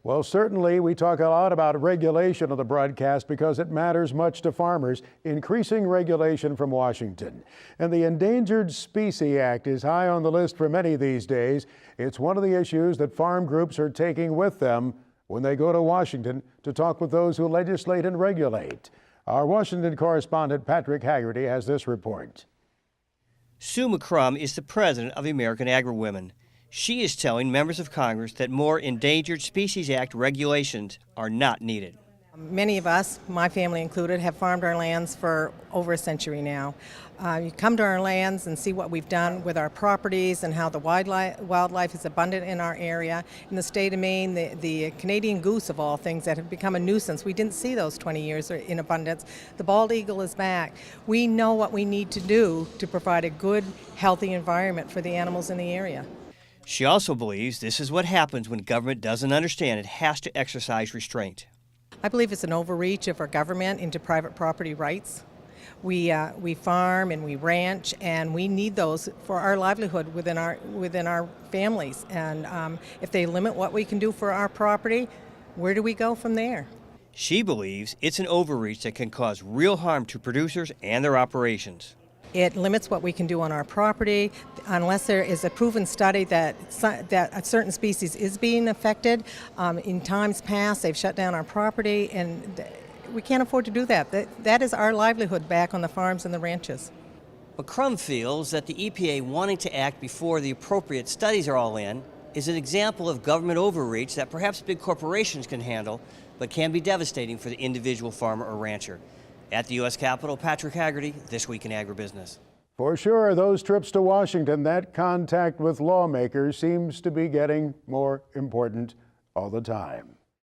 Well, certainly we talk a lot about regulation on the broadcast because it matters much to farmers, increasing regulation from Washington. And the Endangered Species Act is high on the list for many these days. It's one of the issues that farm groups are taking with them when they go to Washington to talk with those who legislate and regulate. Our Washington correspondent Patrick Haggerty has this report. Sue McCrum is the president of the American Agri-Women. She is telling members of Congress that more Endangered Species Act regulations are not needed. Many of us, my family included, have farmed our lands for over a century now. You come to our lands and see what we've done with our properties and how the wildlife is abundant in our area. In the state of Maine, the Canadian goose, of all things, that have become a nuisance. We didn't see those 20 years in abundance. The bald eagle is back. We know what we need to do to provide a good, healthy environment for the animals in the area. She also believes this is what happens when government doesn't understand it has to exercise restraint. I believe it's an overreach of our government into private property rights. We farm and we ranch, and we need those for our livelihood within our families. And if they limit what we can do for our property, where do we go from there? She believes it's an overreach that can cause real harm to producers and their operations. It limits what we can do on our property unless there is a proven study that a certain species is being affected. In times past, they've shut down our property, and we can't afford to do that. That is our livelihood back on the farms and the ranches. McCrum feels that the EPA wanting to act before the appropriate studies are all in is an example of government overreach that perhaps big corporations can handle, but can be devastating for the individual farmer or rancher. At the U.S. Capitol, Patrick Haggerty, This Week in Agribusiness. For sure, those trips to Washington, that contact with lawmakers seems to be getting more important all the time.